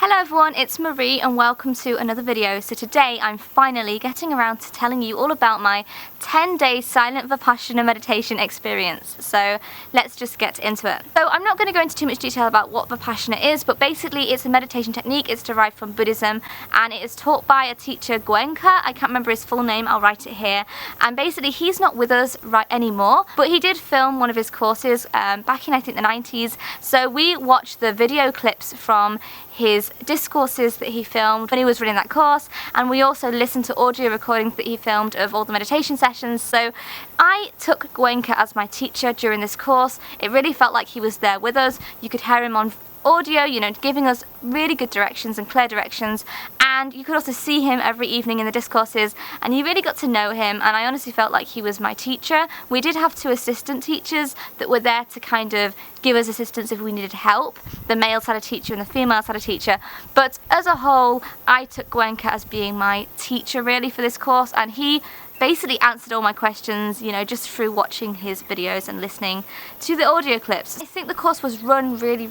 Hello everyone, it's Marie and welcome to another video. So today I'm finally getting around to telling you all about my 10-day silent Vipassana meditation experience. So let's just get into it. So I'm not going to go into too much detail about what Vipassana is, but basically it's a meditation technique. It's derived from Buddhism and it is taught by a teacher, Goenka. I can't remember his full name, I'll write it here. And basically he's not with us right anymore, but he did film one of his courses back in I think the 90s. So we watched the video clips from his discourses that he filmed when he was running that course, and we also listened to audio recordings that he filmed of all the meditation sessions. So I took Goenka as my teacher during this course. It really felt like he was there with us. You could hear him on audio, you know, giving us really good directions and clear directions, and you could also see him every evening in the discourses and you really got to know him, and I honestly felt like he was my teacher. We did have two assistant teachers that were there to kind of give us assistance if we needed help. The males had a teacher and the females had a teacher, but as a whole I took Goenka as being my teacher really for this course, and he basically answered all my questions, you know, just through watching his videos and listening to the audio clips. I think the course was run really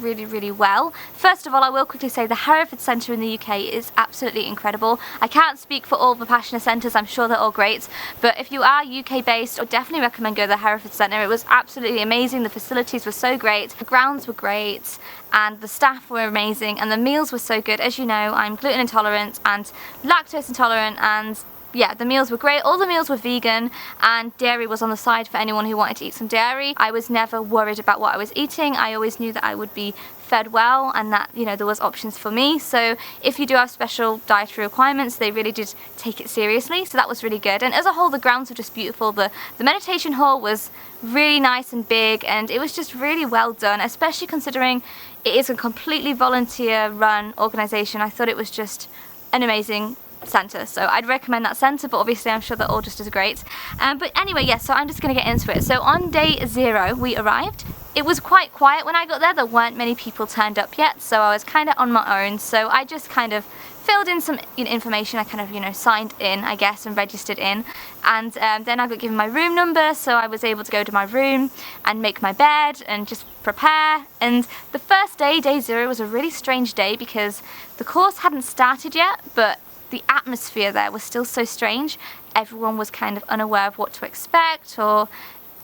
well. First of all, I will quickly say the Hereford Centre in the UK is absolutely incredible. I can't speak for all Vipassana centres, I'm sure they're all great, but if you are UK based, I would definitely recommend go to the Hereford Centre. It was absolutely amazing, the facilities were so great, the grounds were great, and the staff were amazing, and the meals were so good. As you know, I'm gluten intolerant and lactose intolerant, and yeah, the meals were great. All the meals were vegan and dairy was on the side for anyone who wanted to eat some dairy. I was never worried about what I was eating. I always knew that I would be fed well and that, you know, there was options for me. So if you do have special dietary requirements, they really did take it seriously. So that was really good. And as a whole, the grounds were just beautiful. The meditation hall was really nice and big, and it was just really well done, especially considering it is a completely volunteer run organization. I thought it was just an amazing centre, so I'd recommend that centre, but obviously I'm sure they're all just as great. But anyway, yes, so I'm just going to get into it. So on day 0 we arrived. It was quite quiet when I got there. There weren't many people turned up yet, so I was kind of on my own. So I just kind of filled in some information. I kind of, you know, signed in, I guess, and registered in, and then I got given my room number, so I was able to go to my room and make my bed and just prepare. And the first day, day 0, was a really strange day because the course hadn't started yet, but the atmosphere there was still so strange. Everyone was kind of unaware of what to expect, or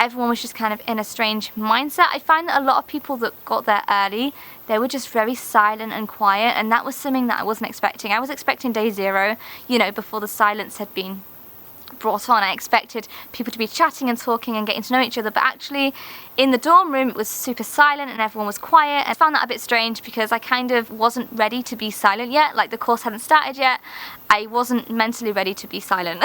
everyone was just kind of in a strange mindset. I find that a lot of people that got there early, they were just very silent and quiet, and that was something that I wasn't expecting. I was expecting day 0, you know, before the silence had been brought on. I expected people to be chatting and talking and getting to know each other, but actually in the dorm room it was super silent and everyone was quiet. And I found that a bit strange because I kind of wasn't ready to be silent yet. Like, the course hadn't started yet. I wasn't mentally ready to be silent.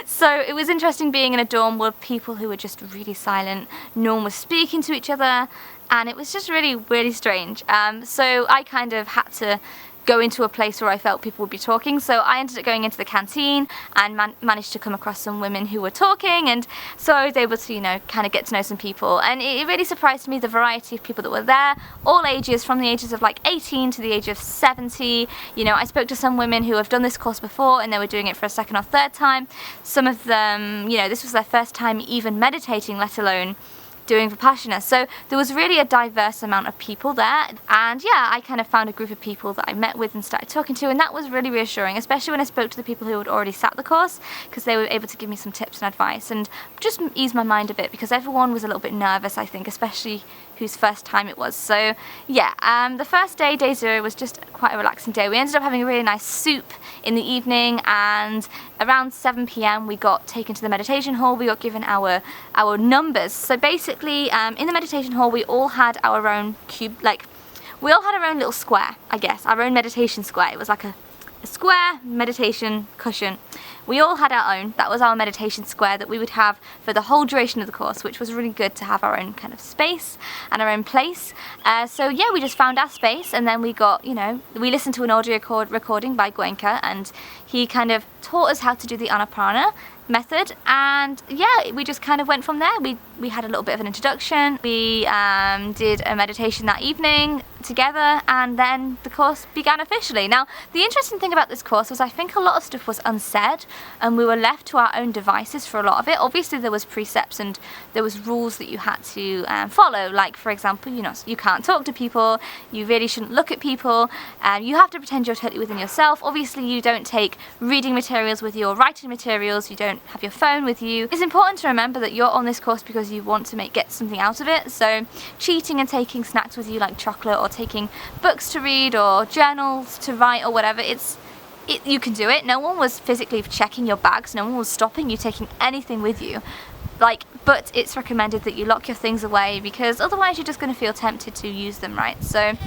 So it was interesting being in a dorm with people who were just really silent. No one was speaking to each other, and it was just really strange. So I kind of had to go into a place where I felt people would be talking, so I ended up going into the canteen and managed to come across some women who were talking, and so I was able to, you know, kind of get to know some people. And it really surprised me the variety of people that were there, all ages, from the ages of like 18 to the age of 70. You know, I spoke to some women who have done this course before and they were doing it for a second or third time. Some of them, you know, this was their first time even meditating, let alone doing Vipassana. So there was really a diverse amount of people there, and yeah, I kind of found a group of people that I met with and started talking to, and that was really reassuring, especially when I spoke to the people who had already sat the course, because they were able to give me some tips and advice and just ease my mind a bit, because everyone was a little bit nervous, I think, especially whose first time it was. So yeah, the first day, day 0, was just quite a relaxing day. We ended up having a really nice soup in the evening, and around 7 PM we got taken to the meditation hall. We got given our numbers. So basically in the meditation hall we all had our own cube, like we all had our own little square, I guess, our own meditation square. It was like a square meditation cushion. We all had our own. That was our meditation square that we would have for the whole duration of the course, which was really good to have our own kind of space and our own place. So yeah, we just found our space, and then we got, you know, we listened to an audio recording by Goenka, and he kind of taught us how to do the Anapana method, and yeah, we just kind of went from there. We we had a little bit of an introduction. We did a meditation that evening together, and then the course began officially. Now, the interesting thing about this course was I think a lot of stuff was unsaid, and we were left to our own devices for a lot of it. Obviously, there was precepts and there was rules that you had to follow. Like, for example, you can't talk to people, you really shouldn't look at people, you have to pretend you're totally within yourself. Obviously, you don't take reading materials with you or writing materials, you don't have your phone with you. It's important to remember that you're on this course because you want to get something out of it. So cheating and taking snacks with you like chocolate, or taking books to read or journals to write or whatever, you can do it. No one was physically checking your bags, no one was stopping you taking anything with you. But it's recommended that you lock your things away, because otherwise you're just going to feel tempted to use them, right? So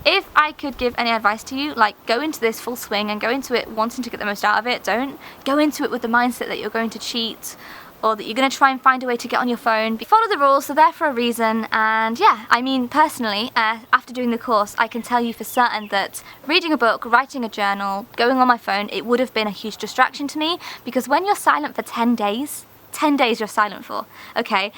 if I could give any advice to you, go into this full swing and go into it wanting to get the most out of it. Don't go into it with the mindset that you're going to cheat, or that you're going to try and find a way to get on your phone. Follow the rules, they're there for a reason. And yeah, I mean, personally, after doing the course, I can tell you for certain that reading a book, writing a journal, going on my phone, it would have been a huge distraction to me, because when you're silent for 10 days you're silent for, okay?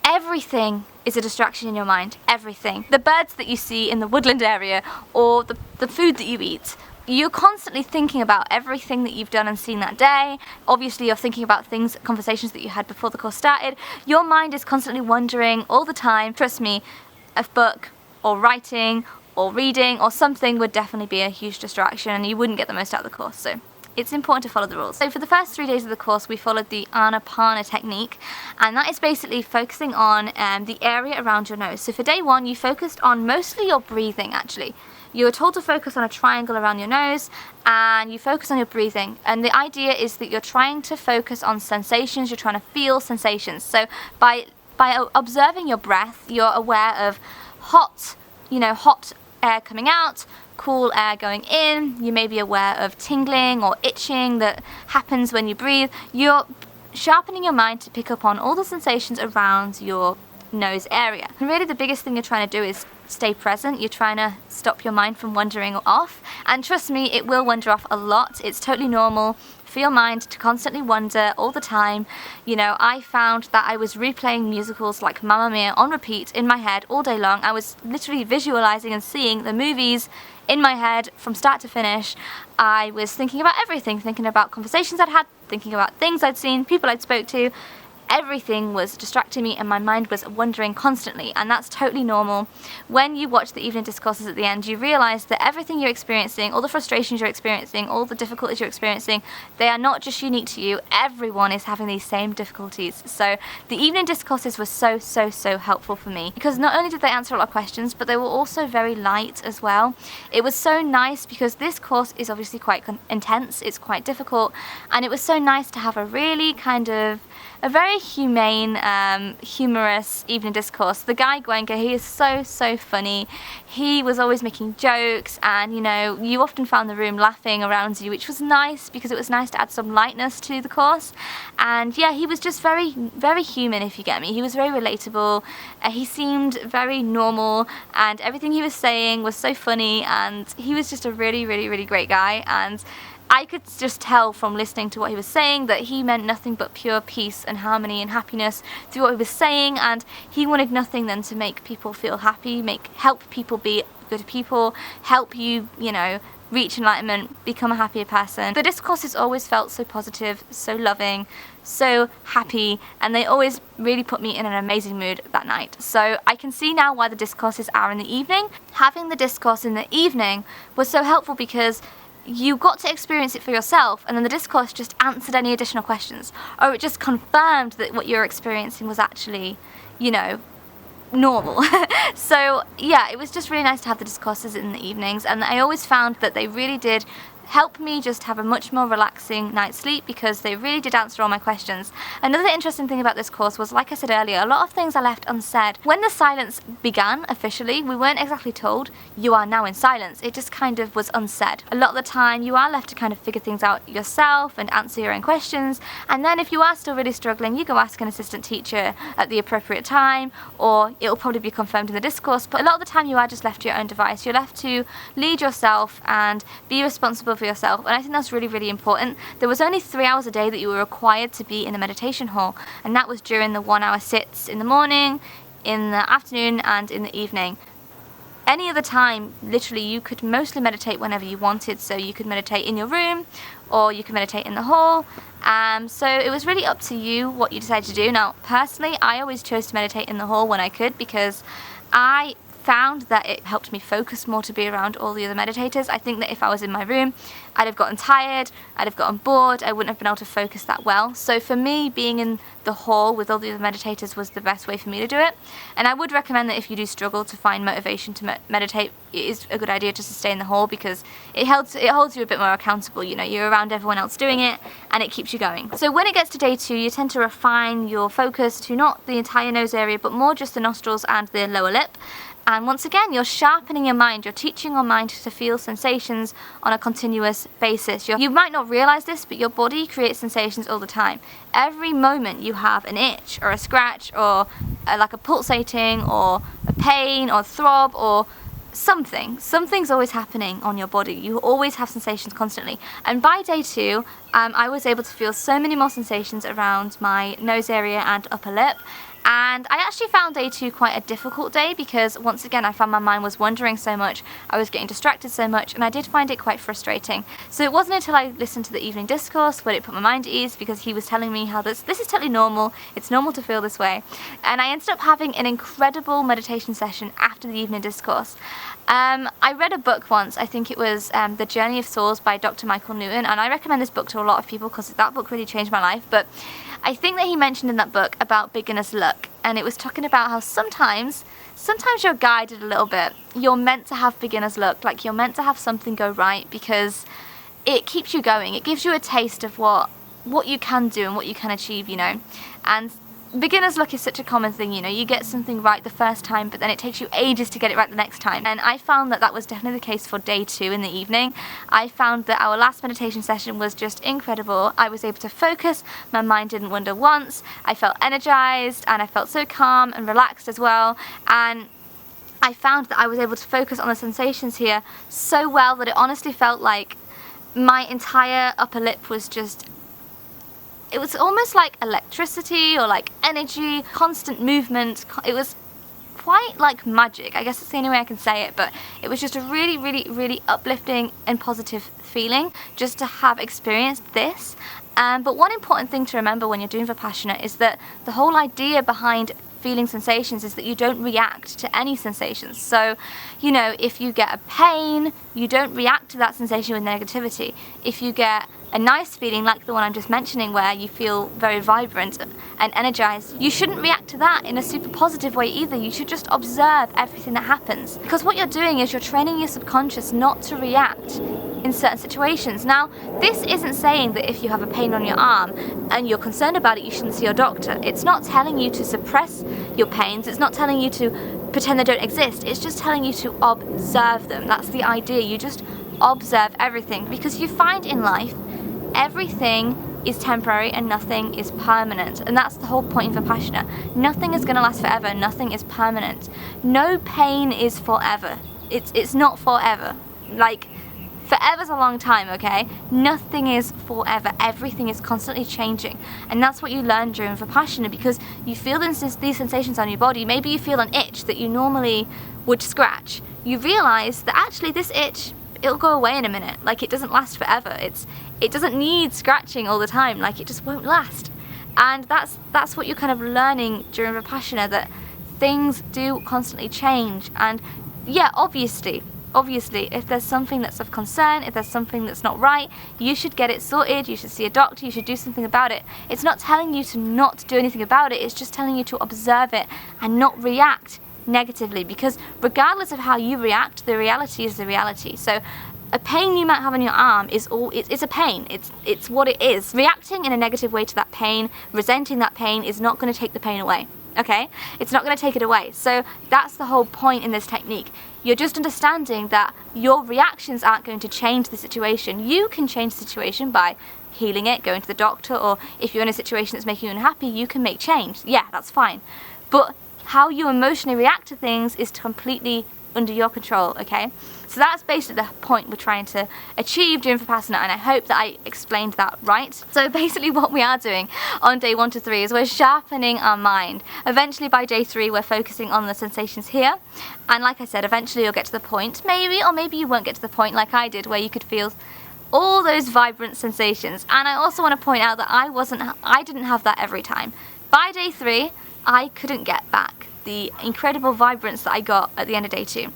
Everything is a distraction in your mind, everything. The birds that you see in the woodland area, or the food that you eat, you're constantly thinking about everything that you've done and seen that day. Obviously, you're thinking about conversations that you had before the course started. Your mind is constantly wandering all the time. Trust me, a book or writing or reading or something would definitely be a huge distraction, and you wouldn't get the most out of the course. So it's important to follow the rules. So for the first 3 days of the course, we followed the Anapana technique, and that is basically focusing on the area around your nose. So for day 1, you focused on mostly your breathing, actually. You were told to focus on a triangle around your nose, and you focus on your breathing. And the idea is that you're trying to focus on sensations, you're trying to feel sensations. So by observing your breath, you're aware of hot air coming out, cool air going in. You may be aware of tingling or itching that happens when you breathe. You're sharpening your mind to pick up on all the sensations around your nose area. And really the biggest thing you're trying to do is stay present. You're trying to stop your mind from wandering off, and trust me, it will wander off a lot. It's totally normal for your mind to constantly wander all the time. I found that I was replaying musicals like Mamma Mia on repeat in my head all day long. I was literally visualizing and seeing the movies in my head from start to finish. I was thinking about everything, thinking about conversations I'd had, thinking about things I'd seen, people I'd spoke to. Everything was distracting me and my mind was wandering constantly, and that's totally normal. When you watch the evening discourses at the end, you realise that everything you're experiencing, all the frustrations you're experiencing, all the difficulties you're experiencing, they are not just unique to you. Everyone is having these same difficulties. So the evening discourses were so helpful for me, because not only did they answer a lot of questions, but they were also very light as well. It was so nice because this course is obviously quite intense, it's quite difficult, and it was so nice to have a really a very humane, humorous evening discourse. The guy Gwenga, he is so funny. He was always making jokes, and you often found the room laughing around you, which was nice because it was nice to add some lightness to the course. And yeah, he was just very human, if you get me. He was very relatable. He seemed very normal, and everything he was saying was so funny, and he was just a really great guy. And I could just tell from listening to what he was saying that he meant nothing but pure peace and harmony and happiness through what he was saying, and he wanted nothing than to make people feel happy, help people be good people, help you, reach enlightenment, become a happier person. The discourses always felt so positive, so loving, so happy, and they always really put me in an amazing mood that night. So I can see now why the discourses are in the evening. Having the discourse in the evening was so helpful because you got to experience it for yourself, and then the discourse just answered any additional questions, or it just confirmed that what you're experiencing was actually, normal. So yeah, it was just really nice to have the discourses in the evenings, and I always found that they really did help me just have a much more relaxing night's sleep because they really did answer all my questions. Another interesting thing about this course was, like I said earlier, a lot of things are left unsaid. When the silence began officially, we weren't exactly told, you are now in silence. It just kind of was unsaid. A lot of the time you are left to kind of figure things out yourself and answer your own questions, and then if you are still really struggling, you go ask an assistant teacher at the appropriate time, or it'll probably be confirmed in the discourse. But a lot of the time you are just left to your own device. You're left to lead yourself and be responsible for yourself, and I think that's really, really important. There was only 3 hours a day that you were required to be in the meditation hall, and that was during the 1-hour sits in the morning, in the afternoon, and in the evening. Any other time, literally, you could mostly meditate whenever you wanted. So you could meditate in your room, or you could meditate in the hall. So it was really up to you what you decided to do. Now, personally, I always chose to meditate in the hall when I could, because I found that it helped me focus more to be around all the other meditators. I think that if I was in my room, I'd have gotten tired, I'd have gotten bored, I wouldn't have been able to focus that well. So for me, being in the hall with all the other meditators was the best way for me to do it. And I would recommend that if you do struggle to find motivation to meditate, it is a good idea just to stay in the hall, because it holds you a bit more accountable. You know, you're around everyone else doing it, and it keeps you going. So when it gets to day 2, you tend to refine your focus to not the entire nose area, but more just the nostrils and the lower lip. And once again, you're sharpening your mind. You're teaching your mind to feel sensations on a continuous basis. You might not realize this, but your body creates sensations all the time. Every moment you have an itch or a scratch or like a pulsating or a pain or throb or something's always happening on your body. You always have sensations constantly. And by day 2, I was able to feel so many more sensations around my nose area and upper lip. And I actually found day 2 quite a difficult day, because once again I found my mind was wandering so much, I was getting distracted so much, and I did find it quite frustrating. So it wasn't until I listened to the evening discourse where it put my mind at ease, because he was telling me how this is totally normal, it's normal to feel this way. And I ended up having an incredible meditation session after the evening discourse. I read a book once, I think it was The Journey of Souls by Dr. Michael Newton, and I recommend this book to a lot of people because that book really changed my life. But I think that he mentioned in that book about beginner's luck, and it was talking about how sometimes you're guided a little bit. You're meant to have beginner's luck, like you're meant to have something go right, because it keeps you going. It gives you a taste of what you can do and what you can achieve, you know. And beginner's luck is such a common thing, you know. You get something right the first time, but then it takes you ages to get it right the next time. And I found that was definitely the case for day 2 in the evening. I found that our last meditation session was just incredible. I was able to focus, my mind didn't wander once, I felt energized, and I felt so calm and relaxed as well. And I found that I was able to focus on the sensations here so well that it honestly felt like my entire upper lip was just, it was almost like electricity or like energy, constant movement. It was quite like magic. I guess that's the only way I can say it, but it was just a really, really, really uplifting and positive feeling just to have experienced this. But one important thing to remember when you're doing Vipassana is that the whole idea behind feeling sensations is that you don't react to any sensations. So, you know, if you get a pain, you don't react to that sensation with negativity. If you get a nice feeling like the one I'm just mentioning, where you feel very vibrant and energized, you shouldn't react to that in a super positive way either. You should just observe everything that happens, because what you're doing is you're training your subconscious not to react in certain situations. Now, this isn't saying that if you have a pain on your arm and you're concerned about it, you shouldn't see your doctor. It's not telling you to suppress your pains. It's not telling you to pretend they don't exist. It's just telling you to observe them. That's the idea. You just observe everything, because you find in life everything is temporary and nothing is permanent. And that's the whole point of Vipassana. Nothing is going to last forever. Nothing is permanent. No pain is forever. It's not forever. Like, forever's a long time, okay? Nothing is forever. Everything is constantly changing. And that's what you learn during Vipassana, because you feel these sensations on your body. Maybe you feel an itch that you normally would scratch. You realize that actually this itch, it'll go away in a minute. Like, it doesn't last forever. It doesn't need scratching all the time. Like, it just won't last. And that's what you're kind of learning during Vipassana, that things do constantly change. And yeah, obviously, if there's something that's of concern, if there's something that's not right, you should get it sorted, you should see a doctor, you should do something about it. It's not telling you to not do anything about it, it's just telling you to observe it and not react negatively, because regardless of how you react, the reality is the reality. So a pain you might have on your arm is it's a pain. It's what it is. Reacting in a negative way to that pain, resenting that pain, is not going to take the pain away. Okay? It's not going to take it away. So that's the whole point in this technique. You're just understanding that your reactions aren't going to change the situation. You can change the situation by healing it, going to the doctor, or if you're in a situation that's making you unhappy, you can make change. Yeah, that's fine. But how you emotionally react to things is completely under your control, okay? So that's basically the point we're trying to achieve during Vipassana, and I hope that I explained that right. So basically what we are doing on day 1 to 3 is we're sharpening our mind. Eventually by day 3 we're focusing on the sensations here, and like I said, eventually you'll get to the point, maybe, or maybe you won't get to the point like I did, where you could feel all those vibrant sensations. And I also want to point out that I didn't have that every time. By day 3 I couldn't get back the incredible vibrance that I got at the end of day 2.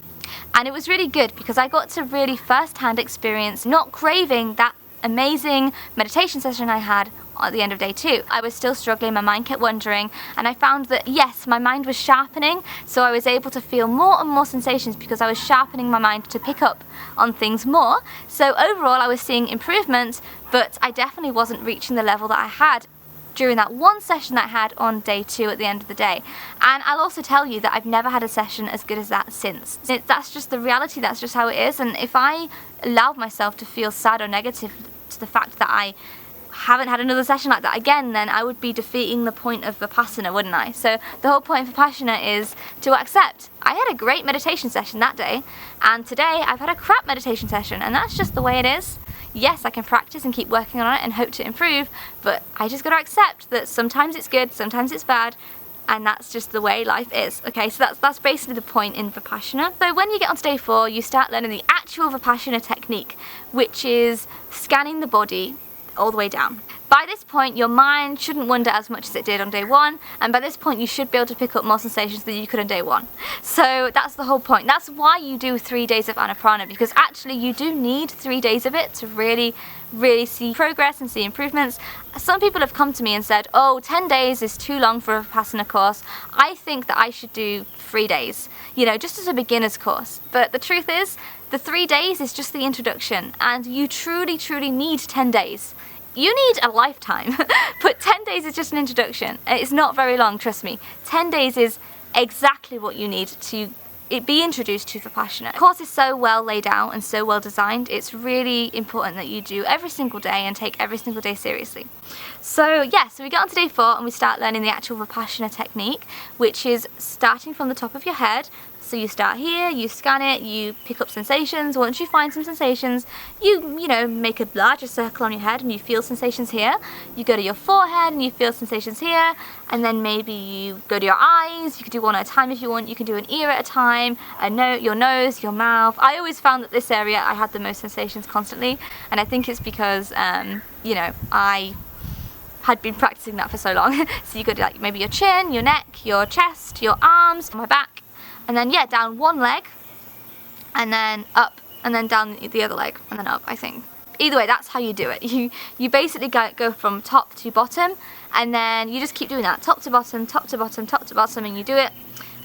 And it was really good because I got to really first-hand experience not craving that amazing meditation session I had at the end of day 2. I was still struggling, my mind kept wandering, and I found that yes, my mind was sharpening, so I was able to feel more and more sensations because I was sharpening my mind to pick up on things more. So overall I was seeing improvements, but I definitely wasn't reaching the level that I had during that one session that I had on day 2 at the end of the day. And I'll also tell you that I've never had a session as good as that since. That's just the reality, that's just how it is, and if I allowed myself to feel sad or negative to the fact that I haven't had another session like that again, then I would be defeating the point of Vipassana, wouldn't I? So the whole point of Vipassana is to accept. I had a great meditation session that day, and today I've had a crap meditation session, and that's just the way it is. Yes, I can practice and keep working on it and hope to improve, but I just gotta accept that sometimes it's good, sometimes it's bad, and that's just the way life is. Okay, so that's basically the point in Vipassana. So when you get onto day 4, you start learning the actual Vipassana technique, which is scanning the body all the way down. By this point, your mind shouldn't wander as much as it did on day 1, and by this point you should be able to pick up more sensations than you could on day 1. So that's the whole point. That's why you do 3 days of Anapana, because actually you do need 3 days of it to really see progress and see improvements. Some people have come to me and said, oh, 10 days is too long for a Vipassana course. I think that I should do 3 days, you know, just as a beginner's course. But the truth is, the 3 days is just the introduction, and you truly need 10 days. You need a lifetime, but 10 days is just an introduction. It's not very long, trust me. 10 days is exactly what you need to be introduced to Vipassana. The course is so well laid out and so well designed, it's really important that you do every single day and take every single day seriously. So yeah, so we get on to day 4 and we start learning the actual Vipassana technique, which is starting from the top of your head. So you start here, you scan it, you pick up sensations. Once you find some sensations, you know, make a larger circle on your head and you feel sensations here. You go to your forehead and you feel sensations here, and then maybe you go to your eyes. You can do one at a time if you want. You can do an ear at a time, your nose, your mouth. I always found that this area I had the most sensations constantly, and I think it's because, you know, I had been practicing that for so long. So you go to like maybe your chin, your neck, your chest, your arms, my back. And then yeah, down one leg, and then up, and then down the other leg, and then up, I think. Either way, that's how you do it. You basically go from top to bottom, and then you just keep doing that, top to bottom, top to bottom, top to bottom, and you do it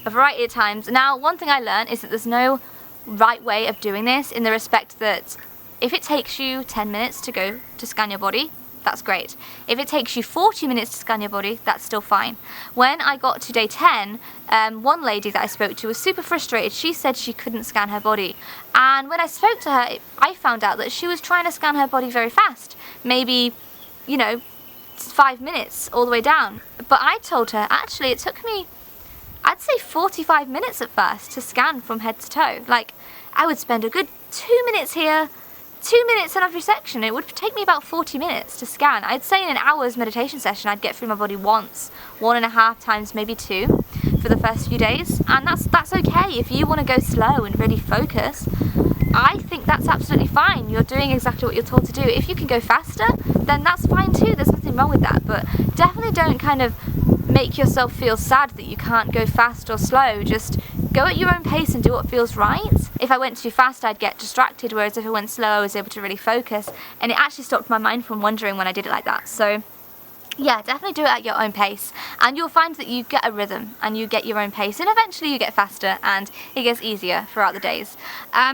a variety of times. Now, one thing I learned is that there's no right way of doing this, in the respect that if it takes you 10 minutes to go to scan your body, that's great. If it takes you 40 minutes to scan your body, that's still fine. When I got to day 10, one lady that I spoke to was super frustrated. She said she couldn't scan her body. And when I spoke to her, I found out that she was trying to scan her body very fast. Maybe, you know, 5 minutes all the way down. But I told her, actually, it took me, I'd say 45 minutes at first to scan from head to toe. Like, I would spend a good 2 minutes here, 2 minutes on every section. It would take me about 40 minutes to scan. I'd say in an hour's meditation session I'd get through my body once, 1.5 times, maybe 2 for the first few days, and that's okay. If you want to go slow and really focus, I think that's absolutely fine. You're doing exactly what you're told to do. If you can go faster, then that's fine too. There's nothing wrong with that, but definitely don't kind of make yourself feel sad that you can't go fast or slow. Just go at your own pace and do what feels right. If I went too fast, I'd get distracted, whereas if I went slow, I was able to really focus, and it actually stopped my mind from wandering when I did it like that. So yeah, definitely do it at your own pace, and you'll find that you get a rhythm and you get your own pace, and eventually you get faster and it gets easier throughout the days.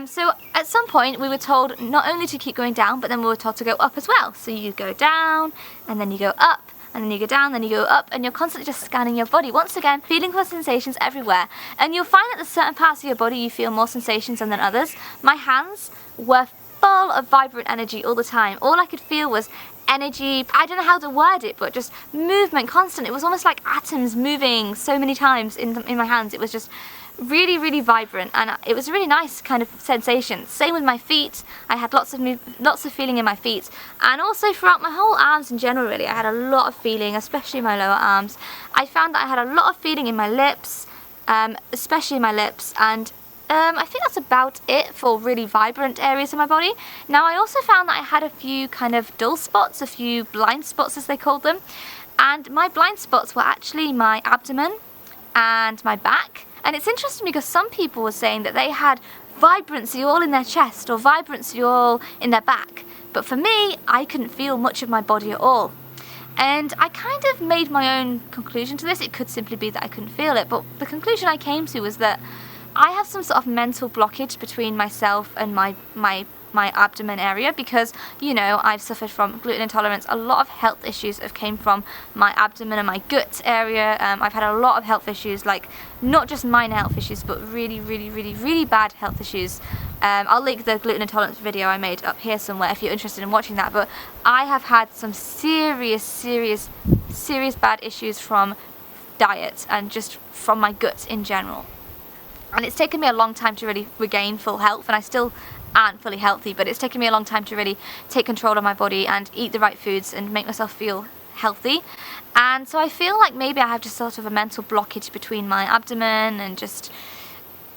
So at some point we were told not only to keep going down, but then we were told to go up as well. So you go down, and then you go up, and then you go down, then you go up, and you're constantly just scanning your body. Once again, feeling for sensations everywhere. And you'll find that there's certain parts of your body you feel more sensations than others. My hands were full of vibrant energy all the time. All I could feel was energy. I don't know how to word it, but just movement, constant. It was almost like atoms moving so many times in my hands. It was just really, really vibrant, and it was a really nice kind of sensation. Same with my feet. I had lots of feeling in my feet, and also throughout my whole arms in general. Really, I had a lot of feeling, especially my lower arms. I found that I had a lot of feeling in my lips, especially my lips, and I think that's about it for really vibrant areas of my body. Now, I also found that I had a few kind of dull spots, a few blind spots as they called them, and my blind spots were actually my abdomen and my back. And it's interesting because some people were saying that they had vibrancy all in their chest or vibrancy all in their back, but for me, I couldn't feel much of my body at all. And I kind of made my own conclusion to this. It could simply be that I couldn't feel it, but the conclusion I came to was that I have some sort of mental blockage between myself and my abdomen area, because, you know, I've suffered from gluten intolerance. A lot of health issues have came from my abdomen and my gut area. I've had a lot of health issues, like not just minor health issues, but really, really, really, really bad health issues. I'll link the gluten intolerance video I made up here somewhere if you're interested in watching that. But I have had some serious bad issues from diet and just from my gut in general. And it's taken me a long time to really regain full health, and I still aren't fully healthy, but it's taken me a long time to really take control of my body and eat the right foods and make myself feel healthy. And so I feel like maybe I have just sort of a mental blockage between my abdomen and just,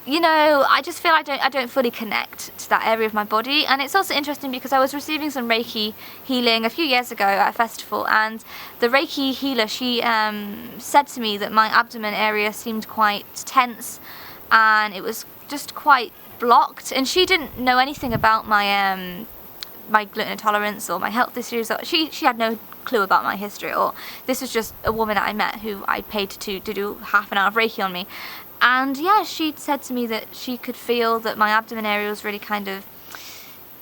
you know, I just feel I don't fully connect to that area of my body. And it's also interesting because I was receiving some Reiki healing a few years ago at a festival, and the Reiki healer, she said to me that my abdomen area seemed quite tense and it was just quite blocked, and she didn't know anything about my my gluten intolerance or my health issues. She had no clue about my history, or this was just a woman that I met who I paid to do half an hour of Reiki on me. And yeah, she said to me that she could feel that my abdomen area was really kind of,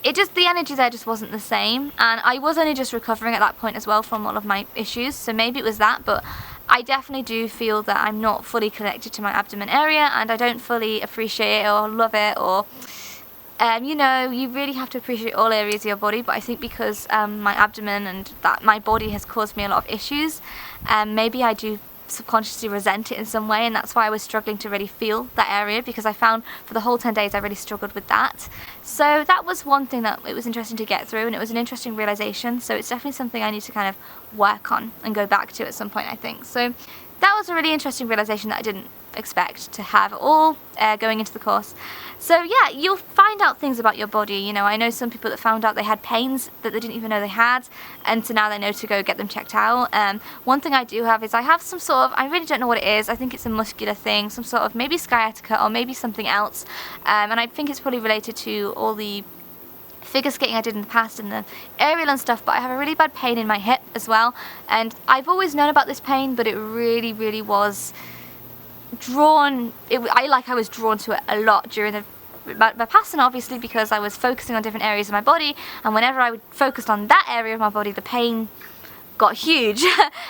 the energy there just wasn't the same, and I was only just recovering at that point as well from all of my issues, so maybe it was that. But I definitely do feel that I'm not fully connected to my abdomen area, and I don't fully appreciate it or love it, or you know, you really have to appreciate all areas of your body. But I think because my abdomen and that my body has caused me a lot of issues, maybe I do subconsciously resent it in some way, and that's why I was struggling to really feel that area, because I found for the whole 10 days I really struggled with that. So that was one thing that it was interesting to get through, and it was an interesting realization. So it's definitely something I need to kind of work on and go back to at some point, I think. So that was a really interesting realization that I didn't expect to have at all going into the course. So yeah, you'll find out things about your body. You know, I know some people that found out they had pains that they didn't even know they had, and so now they know to go get them checked out. One thing I do have is I have some sort of, I really don't know what it is, I think it's a muscular thing, some sort of maybe sciatica or maybe something else, and I think it's probably related to all the figure skating I did in the past and the aerial and stuff. But I have a really bad pain in my hip as well, and I've always known about this pain, but it really was drawn, I was drawn to it a lot during the Vipassana, obviously, because I was focusing on different areas of my body, and whenever I focused on that area of my body, the pain got huge.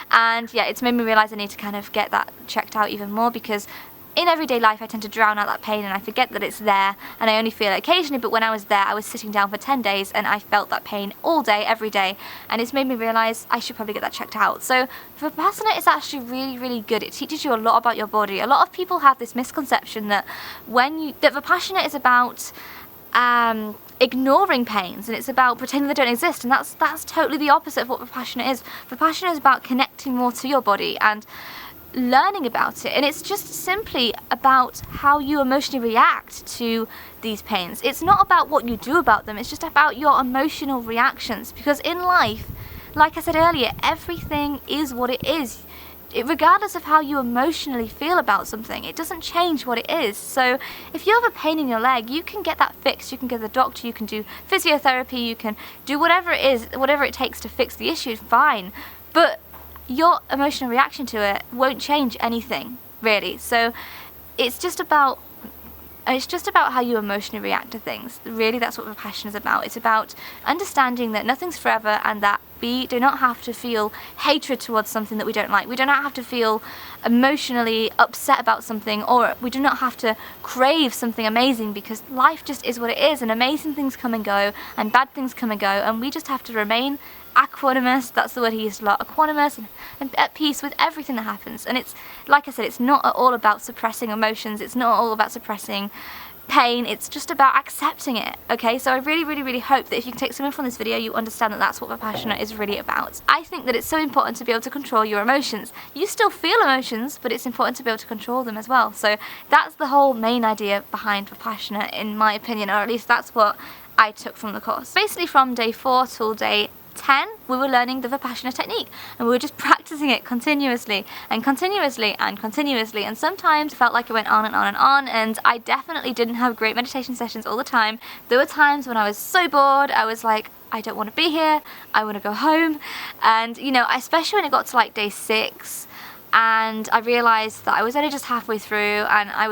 And yeah, it's made me realize I need to kind of get that checked out even more, because in everyday life I tend to drown out that pain and I forget that it's there, and I only feel it occasionally. But when I was there, I was sitting down for 10 days and I felt that pain all day, every day, and it's made me realize I should probably get that checked out. So Vipassana is actually really good. It teaches you a lot about your body. A lot of people have this misconception that that Vipassana is about ignoring pains, and it's about pretending they don't exist, and that's totally the opposite of what Vipassana is. Vipassana is about connecting more to your body and learning about it, and it's just simply about how you emotionally react to these pains. It's not about what you do about them, it's just about your emotional reactions, because in life, like I said earlier, everything is what it is. Regardless of how you emotionally feel about something, it doesn't change what it is. So if you have a pain in your leg, you can get that fixed, you can go to the doctor, you can do physiotherapy, you can do whatever it is, whatever it takes to fix the issue, fine. But your emotional reaction to it won't change anything, really. So it's just about how you emotionally react to things. Really, that's what Vipassana is about. It's about understanding that nothing's forever, and that We do not have to feel hatred towards something that we don't like. We do not have to feel emotionally upset about something, or we do not have to crave something amazing, because life just is what it is, and amazing things come and go and bad things come and go, and we just have to remain equanimous. That's the word he used a lot, equanimous, and at peace with everything that happens. And it's, like I said, it's not at all about suppressing emotions, it's not all about suppressing pain, it's just about accepting it, okay? So I really hope that if you can take something from this video, you understand that that's what Vipassana is really about. I think that it's so important to be able to control your emotions. You still feel emotions, but it's important to be able to control them as well. So that's the whole main idea behind Vipassana, in my opinion, or at least that's what I took from the course. Basically from day 4 till day 10, we were learning the Vipassana technique, and we were just practicing it continuously and continuously and continuously, and sometimes it felt like it went on and on and on, and I definitely didn't have great meditation sessions all the time. There were times when I was so bored, I was like, I don't want to be here, I want to go home. And you know, especially when it got to like day 6 and I realized that I was only just halfway through, and I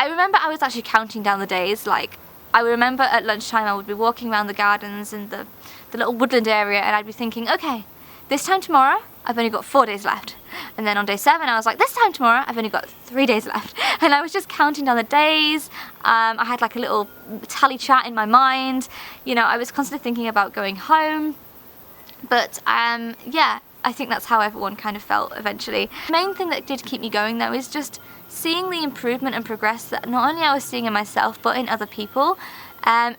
remember I was actually counting down the days. Like, I remember at lunchtime I would be walking around the gardens and the little woodland area, and I'd be thinking, okay, this time tomorrow I've only got 4 days left. And then on day 7 I was like, this time tomorrow I've only got 3 days left. And I was just counting down the days. I had like a little tally chart in my mind. You know, I was constantly thinking about going home. But yeah, I think that's how everyone kind of felt eventually. The main thing that did keep me going though is just seeing the improvement and progress that not only I was seeing in myself but in other people.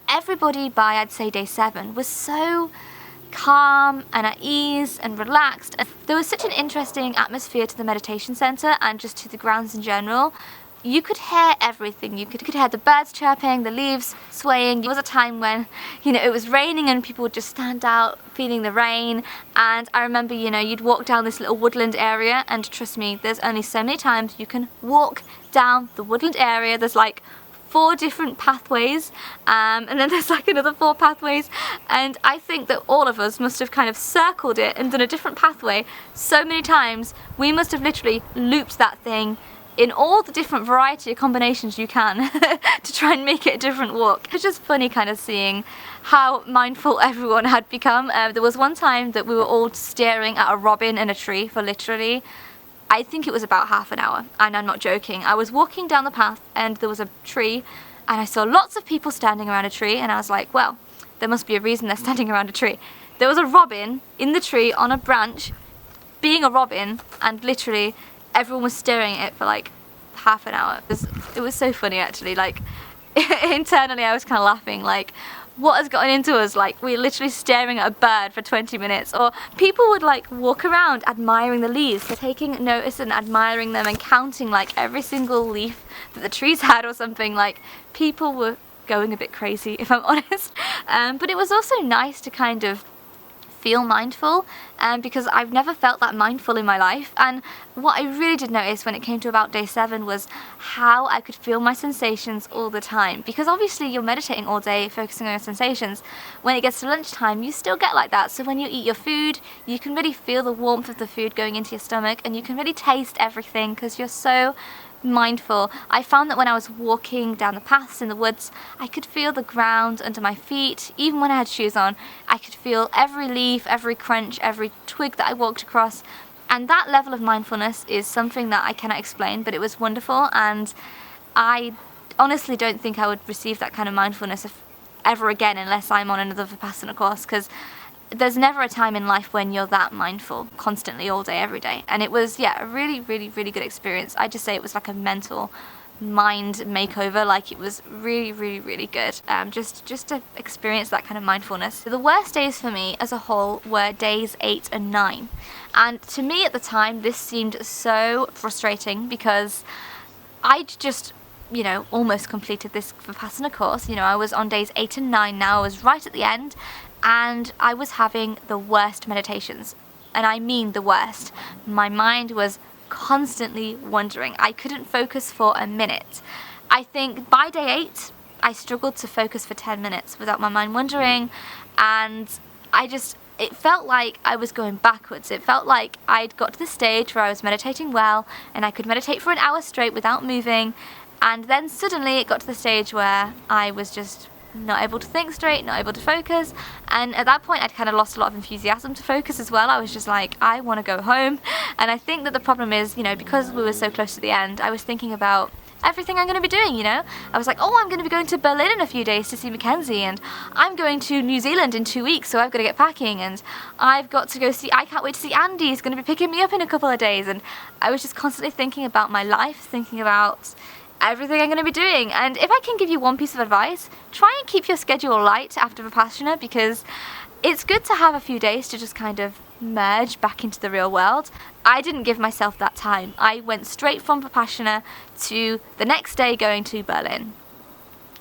Everybody by, I'd say, day 7 was so calm and at ease and relaxed. And there was such an interesting atmosphere to the meditation center and just to the grounds in general. You could hear everything. You could hear the birds chirping, the leaves swaying. There was a time when, you know, it was raining and people would just stand out feeling the rain. And I remember, you know, you'd walk down this little woodland area, and trust me, there's only so many times you can walk down the woodland area. There's like 4 different pathways, and then there's like another 4 pathways, and I think that all of us must have kind of circled it and done a different pathway so many times. We must have literally looped that thing in all the different variety of combinations you can to try and make it a different walk. It's just funny kind of seeing how mindful everyone had become. There was one time that we were all staring at a robin in a tree for literally, I think it was about half an hour, and I'm not joking. I was walking down the path and there was a tree, and I saw lots of people standing around a tree, and I was like, well, there must be a reason they're standing around a tree. There was a robin in the tree on a branch being a robin, and literally everyone was staring at it for like half an hour. It was so funny actually. Like internally I was kind of laughing, like, what has gotten into us? Like, we're literally staring at a bird for 20 minutes. Or people would like walk around admiring the leaves, so taking notice and admiring them and counting like every single leaf that the trees had or something. Like, people were going a bit crazy, if I'm honest. But it was also nice to kind of feel mindful, because I've never felt that mindful in my life. And what I really did notice when it came to about day 7 was how I could feel my sensations all the time, because obviously you're meditating all day focusing on your sensations. When it gets to lunchtime you still get like that, so when you eat your food you can really feel the warmth of the food going into your stomach, and you can really taste everything because you're so mindful. I found that when I was walking down the paths in the woods, I could feel the ground under my feet. Even when I had shoes on, I could feel every leaf, every crunch, every twig that I walked across. And that level of mindfulness is something that I cannot explain, but it was wonderful, and I honestly don't think I would receive that kind of mindfulness ever again unless I'm on another Vipassana course, because there's never a time in life when you're that mindful constantly all day every day. And it was, yeah, a really good experience. I just say it was like a mental mind makeover. Like, it was really good, just to experience that kind of mindfulness. The worst days for me as a whole were days 8 and 9, and to me at the time this seemed so frustrating, because I'd just, you know, almost completed this Vipassana course. You know, I was on days 8 and 9 now. I was right at the end, and I was having the worst meditations, and I mean the worst. My mind was constantly wandering. I couldn't focus for a minute. I think by day 8 I struggled to focus for 10 minutes without my mind wandering, and it felt like I was going backwards. It felt like I'd got to the stage where I was meditating well and I could meditate for an hour straight without moving, and then suddenly it got to the stage where I was just not able to think straight, not able to focus, and at that point I'd kind of lost a lot of enthusiasm to focus as well. I was just like, I want to go home. And I think that the problem is, you know, because we were so close to the end, I was thinking about everything I'm going to be doing, you know. I was like, oh, I'm going to be going to Berlin in a few days to see Mackenzie, and I'm going to New Zealand in 2 weeks, so I've got to get packing, and I've got to go see, I can't wait to see Andy, he's going to be picking me up in a couple of days. And I was just constantly thinking about my life, thinking about everything I'm going to be doing. And if I can give you one piece of advice, try and keep your schedule light after Vipassana, because it's good to have a few days to just kind of merge back into the real world. I didn't give myself that time. I went straight from Vipassana to the next day going to Berlin,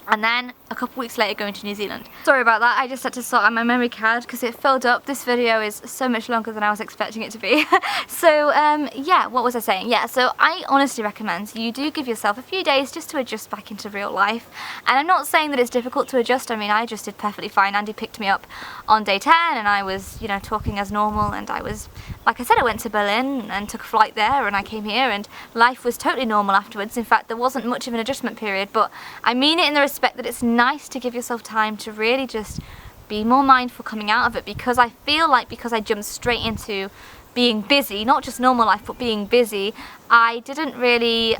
and then a couple weeks later going to New Zealand. Sorry about that, I just had to sort out my memory card because it filled up. This video is so much longer than I was expecting it to be. So yeah, what was I saying? Yeah, so I honestly recommend you do give yourself a few days just to adjust back into real life. And I'm not saying that it's difficult to adjust. I mean, I just did perfectly fine. Andy picked me up on day 10 and I was, you know, talking as normal, and I was, like I said, I went to Berlin and took a flight there, and I came here and life was totally normal afterwards. In fact, there wasn't much of an adjustment period, but I mean it in the respect that it's nice to give yourself time to really just be more mindful coming out of it, because I feel like because I jumped straight into being busy, not just normal life but being busy, I didn't really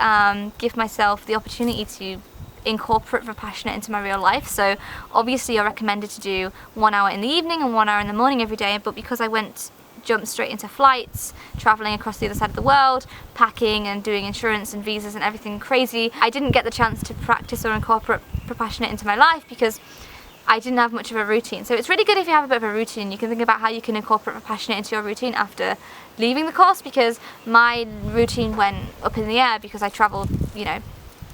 give myself the opportunity to incorporate Vipassana into my real life. So obviously you're recommended to do 1 hour in the evening and 1 hour in the morning every day, but because I jumped straight into flights, traveling across the other side of the world, packing and doing insurance and visas and everything crazy, I didn't get the chance to practice or incorporate Vipassana into my life because I didn't have much of a routine. So it's really good if you have a bit of a routine. You can think about how you can incorporate Vipassana into your routine after leaving the course, because my routine went up in the air because I travelled, you know,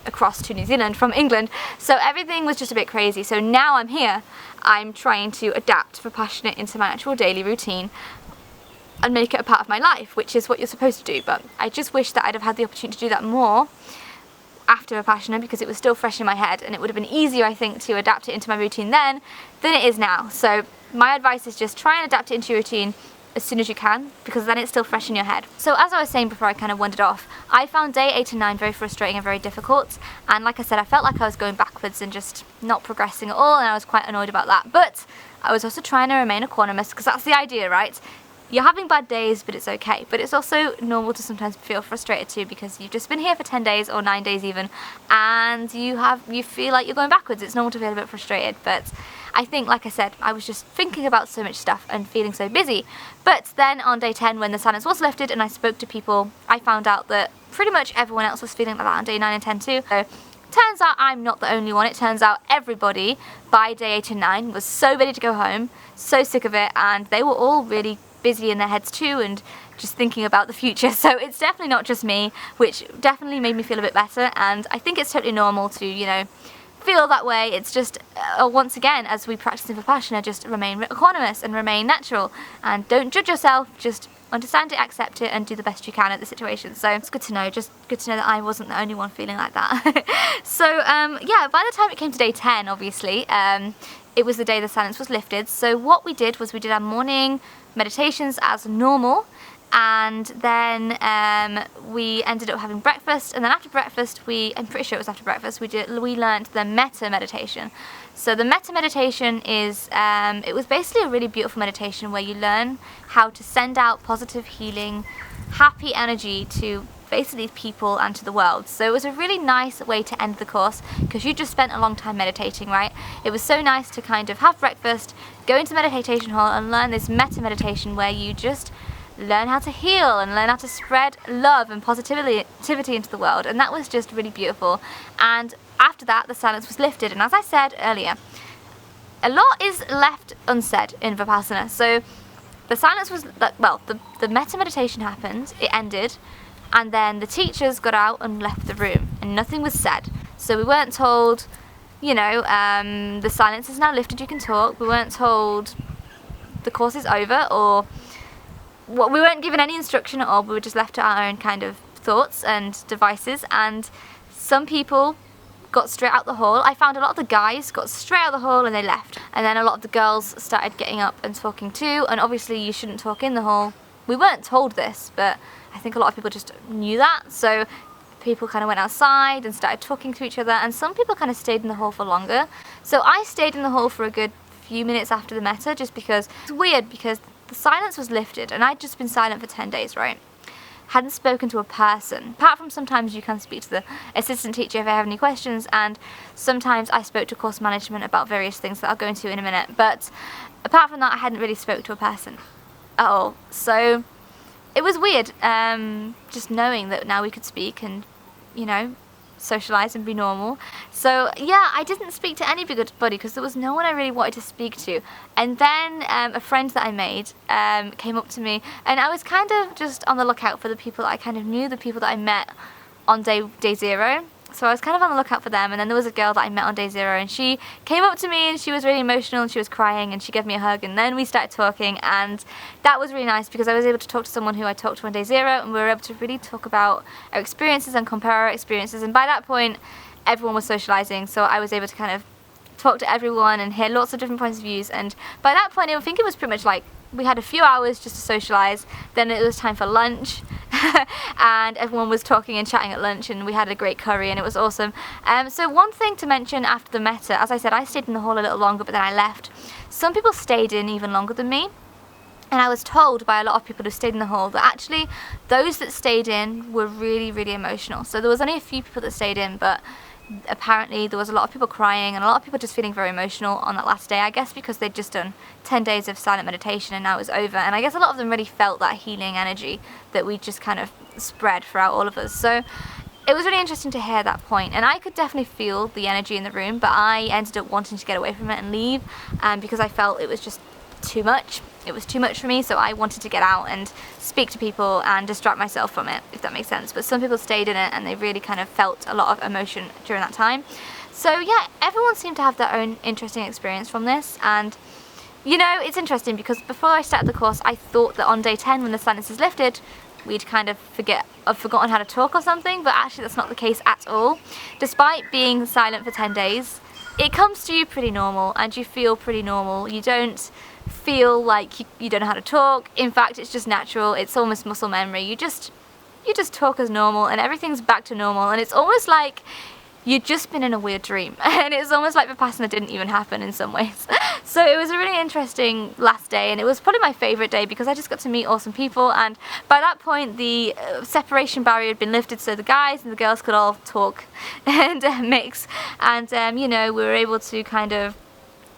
across to New Zealand from England, so everything was just a bit crazy. So now I'm here, I'm trying to adapt Vipassana into my actual daily routine and make it a part of my life, which is what you're supposed to do. But I just wish that I'd have had the opportunity to do that more after Vipassana, because it was still fresh in my head, and it would have been easier, I think, to adapt it into my routine then than it is now. So my advice is just try and adapt it into your routine as soon as you can, because then it's still fresh in your head. So as I was saying before I kind of wandered off, I found day 8 and 9 very frustrating and very difficult, and like I said, I felt like I was going backwards and just not progressing at all, and I was quite annoyed about that. But I was also trying to remain equanimous, because that's the idea, right? You're having bad days, but it's okay. But it's also normal to sometimes feel frustrated too, because you've just been here for 10 days or 9 days even, and you feel like you're going backwards. It's normal to feel a bit frustrated, but I think, like I said, I was just thinking about so much stuff and feeling so busy. But then on day 10, when the silence was lifted and I spoke to people, I found out that pretty much everyone else was feeling like that on day 9 and 10 too. So turns out I'm not the only one. It turns out everybody by day 8 and 9 was so ready to go home, so sick of it, and they were all really busy in their heads too and just thinking about the future. So it's definitely not just me, which definitely made me feel a bit better, and I think it's totally normal to, you know, feel that way. It's just once again, as we practice in Vipassana, just remain equanimous and remain natural, and don't judge yourself, just understand it, accept it, and do the best you can at the situation. So it's good to know, just good to know that I wasn't the only one feeling like that. So yeah, by the time it came to day 10, obviously, it was the day the silence was lifted. So what we did was we did our morning meditations as normal, and then we ended up having breakfast, and then after breakfast I'm pretty sure it was after breakfast, we learned the metta meditation. So the metta meditation is it was basically a really beautiful meditation where you learn how to send out positive, healing, happy energy to basically people and to the world. So it was a really nice way to end the course, because you just spent a long time meditating, right? It was so nice to kind of have breakfast, go into the meditation hall and learn this metta meditation where you just learn how to heal and learn how to spread love and positivity into the world, and that was just really beautiful. And after that, the silence was lifted, and as I said earlier, a lot is left unsaid in Vipassana. So the silence was, well, the metta meditation happened, it ended, and then the teachers got out and left the room, and nothing was said. So we weren't told, you know, the silence is now lifted, you can talk. We weren't told the course is over, or we weren't given any instruction at all. We were just left to our own kind of thoughts and devices, and some people got straight out the hall. I found a lot of the guys got straight out the hall and they left, and then a lot of the girls started getting up and talking too, and obviously you shouldn't talk in the hall. We weren't told this, but I think a lot of people just knew that, so people kind of went outside and started talking to each other, and some people kind of stayed in the hall for longer. So I stayed in the hall for a good few minutes after the meta, just because it's weird, because the silence was lifted and I'd just been silent for 10 days, right? Hadn't spoken to a person, apart from sometimes you can speak to the assistant teacher if I have any questions, and sometimes I spoke to course management about various things that I'll go into in a minute, but apart from that I hadn't really spoke to a person at all. So it was weird, just knowing that now we could speak and, you know, socialise and be normal. So yeah, I didn't speak to anybody because there was no one I really wanted to speak to. And then a friend that I made came up to me, and I was kind of just on the lookout for the people that I kind of knew, the people that I met on day 0. So I was kind of on the lookout for them, and then there was a girl that I met on day 0, and she came up to me and she was really emotional and she was crying and she gave me a hug, and then we started talking, and that was really nice because I was able to talk to someone who I talked to on day 0, and we were able to really talk about our experiences and compare our experiences, and by that point everyone was socialising, so I was able to kind of talk to everyone and hear lots of different points of views, and by that point I think it was pretty much like we had a few hours just to socialise, then it was time for lunch. And everyone was talking and chatting at lunch, and we had a great curry and it was awesome. So one thing to mention after the meta, as I said, I stayed in the hall a little longer but then I left. Some people stayed in even longer than me, and I was told by a lot of people who stayed in the hall that actually those that stayed in were really, really emotional. So there was only a few people that stayed in, but apparently there was a lot of people crying and a lot of people just feeling very emotional on that last day, I guess because they'd just done 10 days of silent meditation and now it was over, and I guess a lot of them really felt that healing energy that we just kind of spread throughout all of us. So it was really interesting to hear that point, and I could definitely feel the energy in the room, but I ended up wanting to get away from it and leave because I felt it was just too much. It was too much for me, so I wanted to get out and speak to people and distract myself from it, if that makes sense. But some people stayed in it and they really kind of felt a lot of emotion during that time. So yeah, everyone seemed to have their own interesting experience from this, and you know, it's interesting because before I started the course I thought that on day 10 when the silence is lifted we'd kind of forgotten how to talk or something, but actually that's not the case at all. Despite being silent for 10 days, it comes to you pretty normal and you feel pretty normal. You don't feel like you don't know how to talk. In fact, it's just natural. It's almost muscle memory. You just talk as normal and everything's back to normal, and it's almost like you'd just been in a weird dream, and it's almost like Vipassana didn't even happen in some ways. So it was a really interesting last day, and it was probably my favourite day because I just got to meet awesome people, and by that point the separation barrier had been lifted, so the guys and the girls could all talk and mix, and you know, we were able to kind of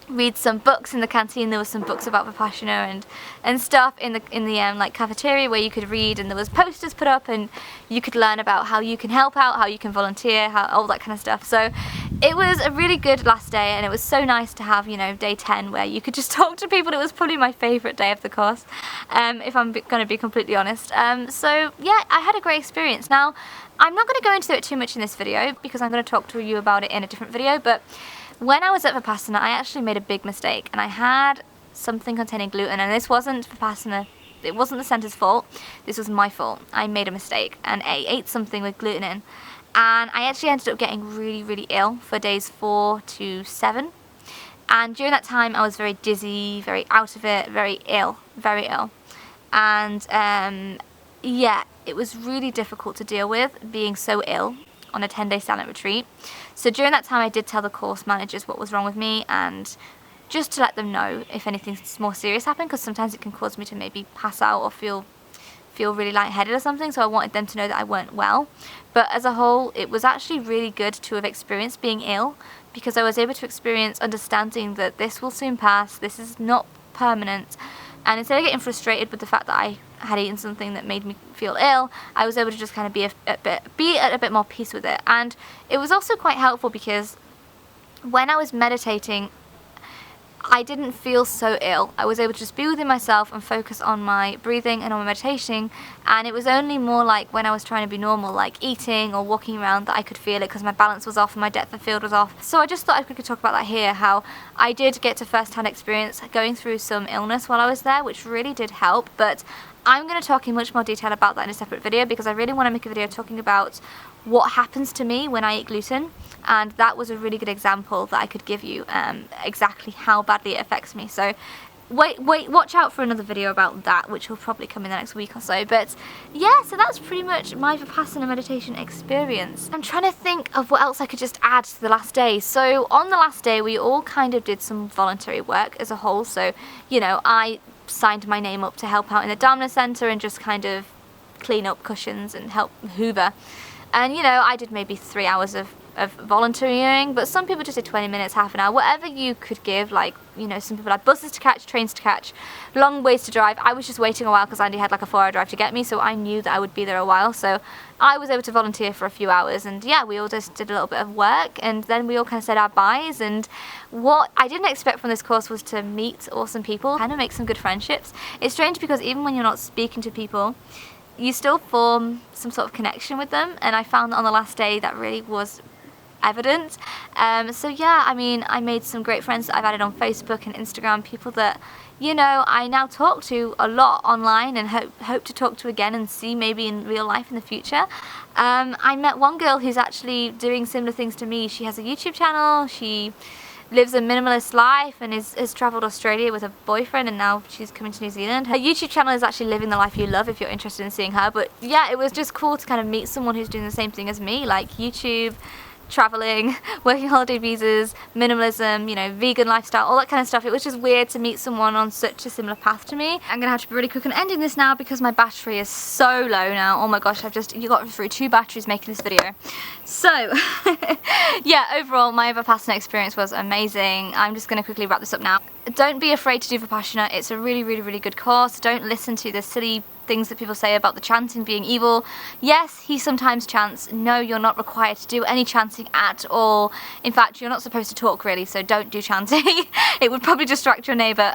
read some books in the canteen. There were some books about Vipassana and stuff in the like cafeteria where you could read, and there was posters put up and you could learn about how you can help out, how you can volunteer, how all that kind of stuff. So it was a really good last day, and it was so nice to have, you know, day 10 where you could just talk to people. It was probably my favourite day of the course, if I'm going to be completely honest. So yeah, I had a great experience. Now I'm not going to go into it too much in this video because I'm going to talk to you about it in a different video, but when I was at Vipassana, I actually made a big mistake, and I had something containing gluten, and this wasn't Vipassana, it wasn't the centre's fault, this was my fault. I made a mistake, and I ate something with gluten in, and I actually ended up getting really, really ill for days 4 to 7, and during that time I was very dizzy, very out of it, very ill, and yeah, it was really difficult to deal with being so ill on a 10-day silent retreat. So during that time I did tell the course managers what was wrong with me, and just to let them know if anything more serious happened, because sometimes it can cause me to maybe pass out or feel really lightheaded or something, so I wanted them to know that I weren't well. But as a whole, it was actually really good to have experienced being ill, because I was able to experience understanding that this will soon pass, this is not permanent, and instead of getting frustrated with the fact that I had eaten something that made me feel ill, I was able to just kind of be at a bit more peace with it. And it was also quite helpful because when I was meditating I didn't feel so ill. I was able to just be within myself and focus on my breathing and on my meditation, and it was only more like when I was trying to be normal, like eating or walking around, that I could feel it because my balance was off and my depth of field was off. So I just thought I could talk about that here, how I did get to first-hand experience going through some illness while I was there, which really did help, but I'm going to talk in much more detail about that in a separate video because I really want to make a video talking about what happens to me when I eat gluten, and that was a really good example that I could give you exactly how badly it affects me. So watch out for another video about that, which will probably come in the next week or so. But yeah, so that's pretty much my Vipassana meditation experience. I'm trying to think of what else I could just add to the last day. So on the last day, we all kind of did some voluntary work as a whole. So, you know, I signed my name up to help out in the Dharma Center and just kind of clean up cushions and help hoover. And, you know, I did maybe 3 hours of volunteering, but some people just did 20 minutes, half an hour, whatever you could give. Like, you know, some people had buses to catch, trains to catch, long ways to drive. I was just waiting a while because Andy had like a 4-hour drive to get me, so I knew that I would be there a while, so I was able to volunteer for a few hours. And yeah, we all just did a little bit of work, and then we all kind of said our byes. And what I didn't expect from this course was to meet awesome people, kind of make some good friendships. It's strange because even when you're not speaking to people, you still form some sort of connection with them, and I found that on the last day that really was evident. So yeah, I mean, I made some great friends that I've added on Facebook and Instagram, people that, you know, I now talk to a lot online and hope to talk to again and see maybe in real life in the future. I met one girl who's actually doing similar things to me. She has a YouTube channel, she lives a minimalist life and has travelled Australia with a boyfriend, and now she's coming to New Zealand. Her YouTube channel is actually Living the Life You Love if you're interested in seeing her. But yeah, it was just cool to kind of meet someone who's doing the same thing as me, like YouTube, traveling, working holiday visas, minimalism, you know, vegan lifestyle, all that kind of stuff. It was just weird to meet someone on such a similar path to me. I'm gonna have to be really quick on ending this now because my battery is so low now. Oh my gosh, you got through 2 batteries making this video. So yeah, overall my Vipassana experience was amazing. I'm just gonna quickly wrap this up now. Don't be afraid to do Vipassana. It's a really good course. Don't listen to the silly things that people say about the chanting being evil. Yes, he sometimes chants. No, you're not required to do any chanting at all. In fact, you're not supposed to talk really, so don't do chanting. It would probably distract your neighbour.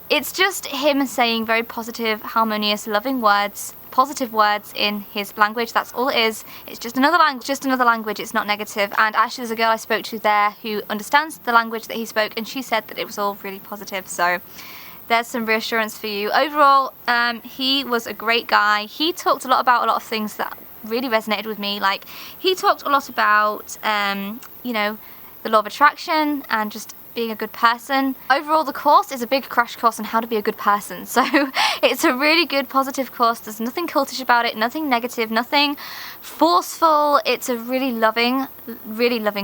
It's just him saying very positive, harmonious, loving words, positive words in his language. That's all it is. It's just another language. It's not negative. And actually there's a girl I spoke to there who understands the language that he spoke, and she said that it was all really positive. So there's some reassurance for you. Overall, he was a great guy. He talked a lot about a lot of things that really resonated with me. Like, he talked a lot about, you know, the law of attraction and just being a good person. Overall, the course is a big crash course on how to be a good person. So it's a really good, positive course. There's nothing cultish about it, nothing negative, nothing forceful. It's a really loving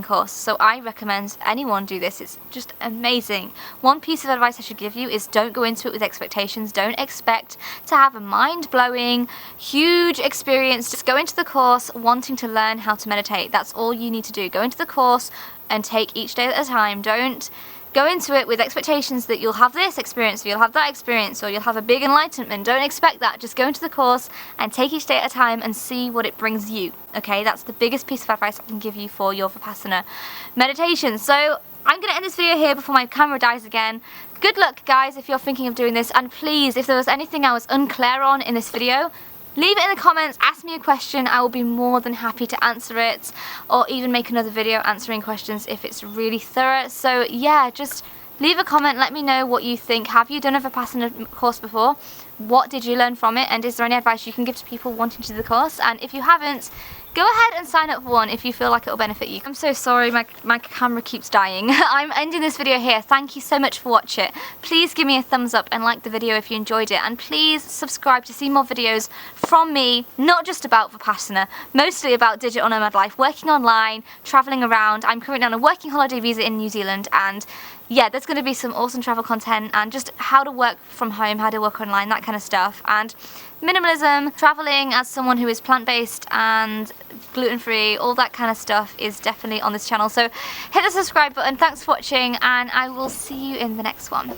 course. So I recommend anyone do this. It's just amazing. One piece of advice I should give you is don't go into it with expectations. Don't expect to have a mind-blowing, huge experience. Just go into the course wanting to learn how to meditate. That's all you need to do. Go into the course and take each day at a time. Don't go into it with expectations that you'll have this experience or you'll have that experience or you'll have a big enlightenment. Don't expect that. Just go into the course and take each day at a time and see what it brings you. Okay, that's the biggest piece of advice I can give you for your Vipassana meditation. So I'm going to end this video here before my camera dies again. Good luck, guys, if you're thinking of doing this, and please, if there was anything I was unclear on in this video, leave it in the comments, ask me a question. I will be more than happy to answer it, or even make another video answering questions if it's really thorough. So yeah, just leave a comment, let me know what you think. Have you done a Vipassana course before? What did you learn from it? And is there any advice you can give to people wanting to do the course? And if you haven't, go ahead and sign up for one if you feel like it will benefit you. I'm so sorry, my camera keeps dying. I'm ending this video here. Thank you so much for watching. Please give me a thumbs up and like the video if you enjoyed it. And please subscribe to see more videos from me, not just about Vipassana, mostly about digital nomad life, working online, traveling around. I'm currently on a working holiday visa in New Zealand, and yeah, there's going to be some awesome travel content and just how to work from home, how to work online, that kind of stuff. And minimalism, traveling as someone who is plant-based and gluten-free, all that kind of stuff is definitely on this channel. So hit the subscribe button. Thanks for watching, and I will see you in the next one.